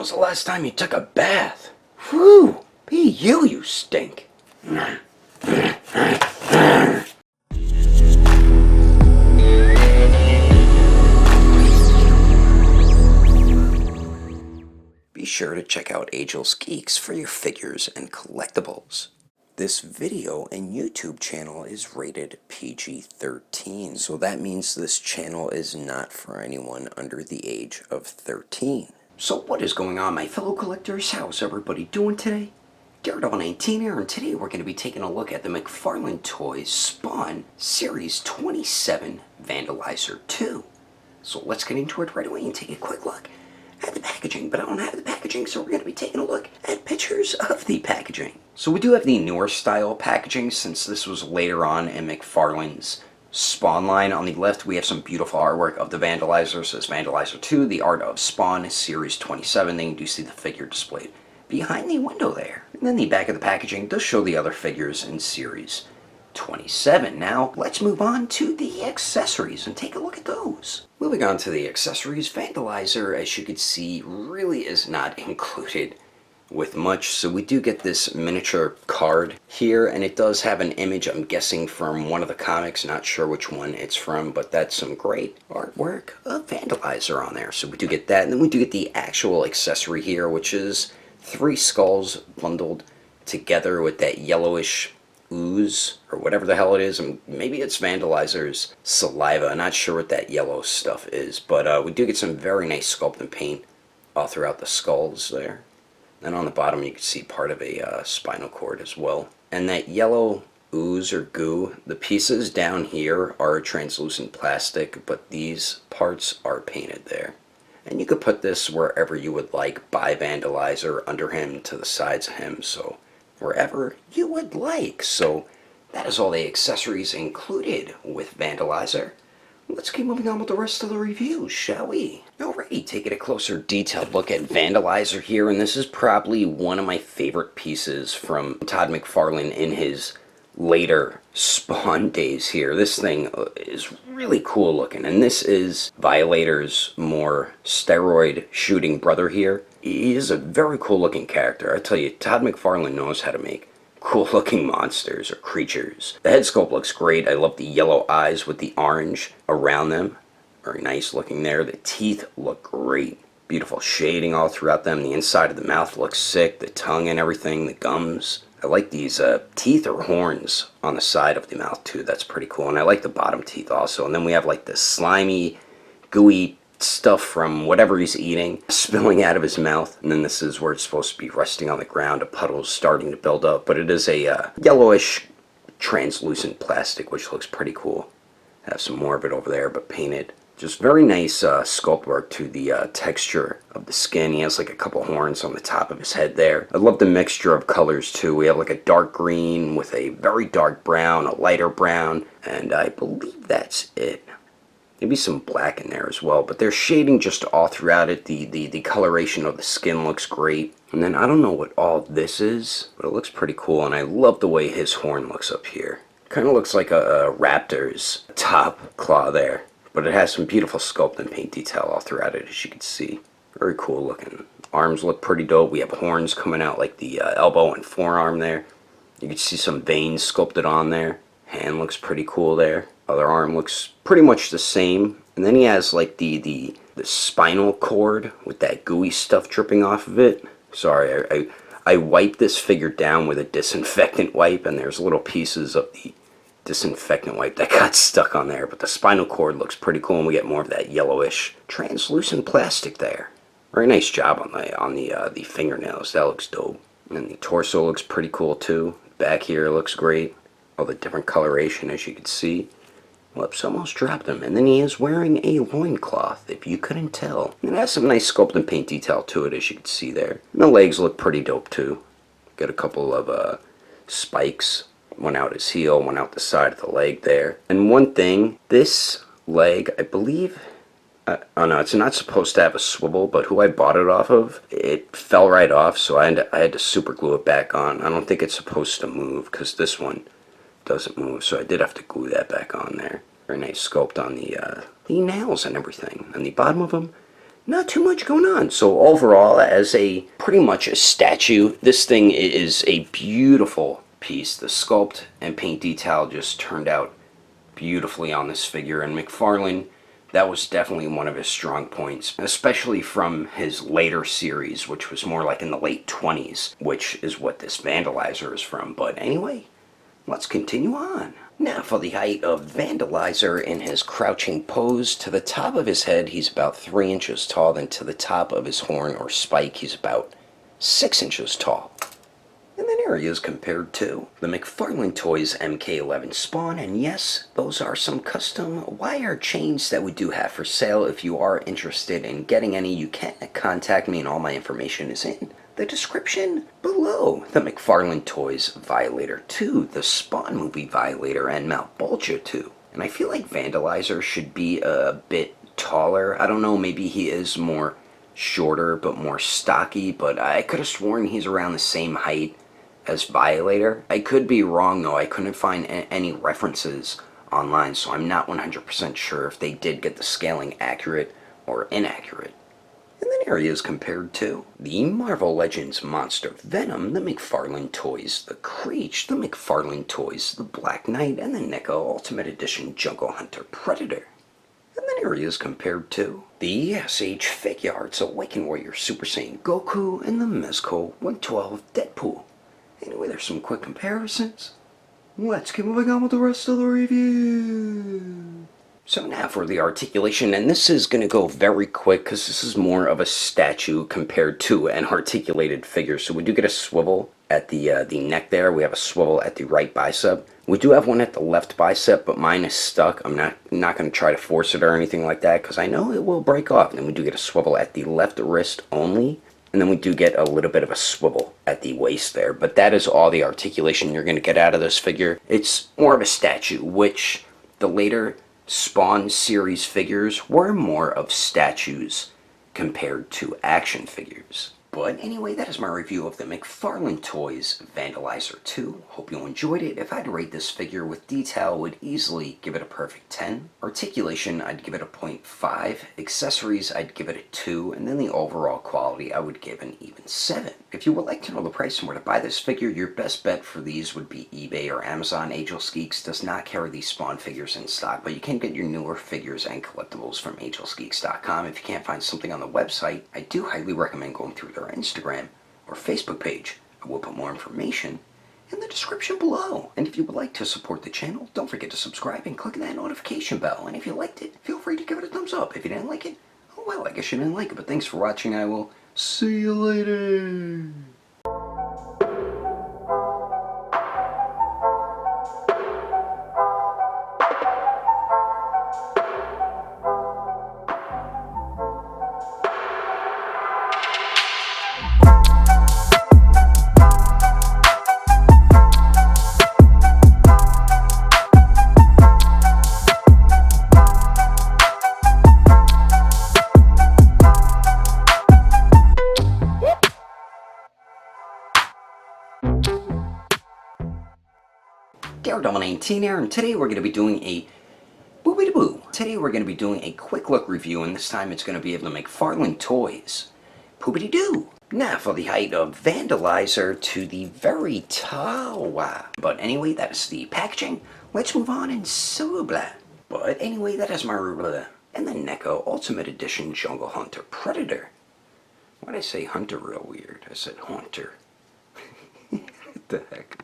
was the last time you took a bath? Whew! Be you, you stink. Be sure to check out Agelessgeeks for your figures and collectibles. This video and YouTube channel is rated PG-13, so that means this channel is not for anyone under the age of 13. So what is going on, my fellow collectors? How's everybody doing today? Daredevil19 here, and today we're going to be taking a look at the McFarlane Toys Spawn Series 27 VANDALIZER II. So let's get into it right away and take a quick look at the packaging, but I don't have the packaging, so we're going to be taking a look at pictures of the packaging. So we do have the newer style packaging, since this was later on in McFarlane's Spawn line. On the left, we have some beautiful artwork of the VANDALIZER. It says VANDALIZER II, the art of Spawn Series 27. Then you do see the figure displayed behind the window there. And then the back of the packaging does show the other figures in Series 27. Now, let's move on to the accessories and take a look at those. Moving on to the accessories, VANDALIZER, as you can see, really is not included with much. So we do get this miniature card here, and it does have an image, I'm guessing, from one of the comics. Not sure which one it's from, but that's some great artwork of VANDALIZER on there. So we do get that, and then we do get the actual accessory here, which is 3 skulls bundled together with that yellowish ooze, or whatever the hell it is, and maybe it's VANDALIZER's saliva. I'm not sure what that yellow stuff is, but we do get some very nice sculpt and paint all throughout the skulls there. And on the bottom you can see part of a spinal cord as well. And that yellow ooze or goo, the pieces down here are translucent plastic, but these parts are painted there. And you could put this wherever you would like, by VANDALIZER, under him, to the sides of him, so wherever you would like. So that is all the accessories included with VANDALIZER. Let's keep moving on with the rest of the review, shall we? Alrighty, taking a closer detailed look at VANDALIZER here, and this is probably one of my favorite pieces from Todd McFarlane in his later Spawn days here. This thing is really cool looking, and this is Violator's more steroid shooting brother here. He is a very cool looking character. I tell you, Todd McFarlane knows how to make cool looking monsters or creatures. The head sculpt looks great. I love the yellow eyes with the orange around them. Very nice looking there. The teeth look great. Beautiful shading all throughout them. The inside of the mouth looks sick. The tongue and everything. The gums. I like these teeth or horns on the side of the mouth too. That's pretty cool. And I like the bottom teeth also. And then we have like this slimy, gooey stuff from whatever he's eating spilling out of his mouth. And then this is where it's supposed to be resting on the ground. A puddle's starting to build up. But it is a yellowish, translucent plastic, which looks pretty cool. Have some more of it over there, but painted. Just very nice sculpt work to the texture of the skin. He has like a couple horns on the top of his head there. I love the mixture of colors too. We have like a dark green with a very dark brown, a lighter brown, and I believe that's it. Maybe some black in there as well, but there's shading just all throughout it. The coloration of the skin looks great. And then I don't know what all this is, but it looks pretty cool, and I love the way his horn looks up here. Kind of looks like a raptor's top claw there. But it has some beautiful sculpt and paint detail all throughout it, as you can see. Very cool looking. Arms look pretty dope. We have horns coming out like the elbow and forearm there. You can see some veins sculpted on there. Hand looks pretty cool there. Other arm looks pretty much the same. And then he has like the spinal cord with that gooey stuff dripping off of it. Sorry, I wiped this figure down with a disinfectant wipe, and there's little pieces of the disinfectant wipe that got stuck on there, but the spinal cord looks pretty cool, and we get more of that yellowish translucent plastic there. Very nice job on the fingernails. That looks dope. And the torso looks pretty cool too. Back here looks great. All the different coloration, as you can see. Whoops, almost dropped him. And then he is wearing a loincloth, if you couldn't tell. And it has some nice sculpt and paint detail to it, as you can see there. And the legs look pretty dope too. Got a couple of spikes. One out his heel, one out the side of the leg there. And one thing, this leg, I believe, oh no, it's not supposed to have a swivel, but who I bought it off of, it fell right off, so I had to super glue it back on. I don't think it's supposed to move, because this one doesn't move, so I did have to glue that back on there. Very nice sculpt on the nails and everything. On the bottom of them, not too much going on. So overall, as a pretty much a statue, this thing is a beautiful piece. The sculpt and paint detail just turned out beautifully on this figure, and McFarlane, that was definitely one of his strong points, especially from his later series, which was more like in the late 20s, which is what this Vandalizer is from. But anyway, let's continue on. Now for the height of Vandalizer in his crouching pose. To the top of his head, he's about 3 inches tall. Then to the top of his horn or spike, he's about 6 inches tall. And then here he is compared to the McFarlane Toys MK11 Spawn. And yes, those are some custom wire chains that we do have for sale. If you are interested in getting any, you can contact me, and all my information is in the description below. The McFarlane Toys Violator II, the Spawn movie Violator, and Malbolgia 2. And I feel like Vandalizer should be a bit taller. I don't know, maybe he is more shorter but more stocky, but I could have sworn he's around the same height as Violator. I could be wrong though. I couldn't find any references online, so I'm not 100% sure if they did get the scaling accurate or inaccurate. And then here he is compared to the Marvel Legends Monster Venom, the McFarlane Toys The Creech, the McFarlane Toys The Black Knight, and the NECA Ultimate Edition Jungle Hunter Predator. And then here he is compared to the SH Figuarts Awakened Warrior Super Saiyan Goku and the Mezco 112 Deadpool. Anyway, there's some quick comparisons. Let's keep moving on with the rest of the review. So now for the articulation, and this is going to go very quick because this is more of a statue compared to an articulated figure. So we do get a swivel at the neck there. We have a swivel at the right bicep. We do have one at the left bicep, but mine is stuck. I'm not going to try to force it or anything like that because I know it will break off. And then we do get a swivel at the left wrist only. And then we do get a little bit of a swivel at the waist there. But that is all the articulation you're going to get out of this figure. It's more of a statue, which the later Spawn series figures were more of statues compared to action figures. But anyway, that is my review of the McFarlane Toys Vandalizer II. Hope you enjoyed it. If I had to rate this figure with detail, I would easily give it a perfect 10. Articulation, I'd give it a 0.5. Accessories, I'd give it a 2. And then the overall quality, I would give an even 7. If you would like to know the price and where to buy this figure, your best bet for these would be eBay or Amazon. Agelessgeeks does not carry these Spawn figures in stock, but you can get your newer figures and collectibles from Agelessgeeks.com. If you can't find something on the website, I do highly recommend going through their Instagram or Facebook page. I will put more information in the description below. And if you would like to support the channel, don't forget to subscribe and click that notification bell. And if you liked it, feel free to give it a thumbs up. If you didn't like it, oh well, I guess you didn't like it. But thanks for watching. I will see you later. Daredevil 19 here, and today we're going to be doing a boobity-boo. Today we're going to be doing a quick look review, and this time it's going to be able to McFarlane Toys Poobity-doo. Now for the height of Vandalizer to the very tall. But anyway, that is the packaging. Let's move on and so blah. But anyway, that is my blah. And the NECA Ultimate Edition Jungle Hunter Predator. Why did I say hunter real weird? I said haunter. What the heck?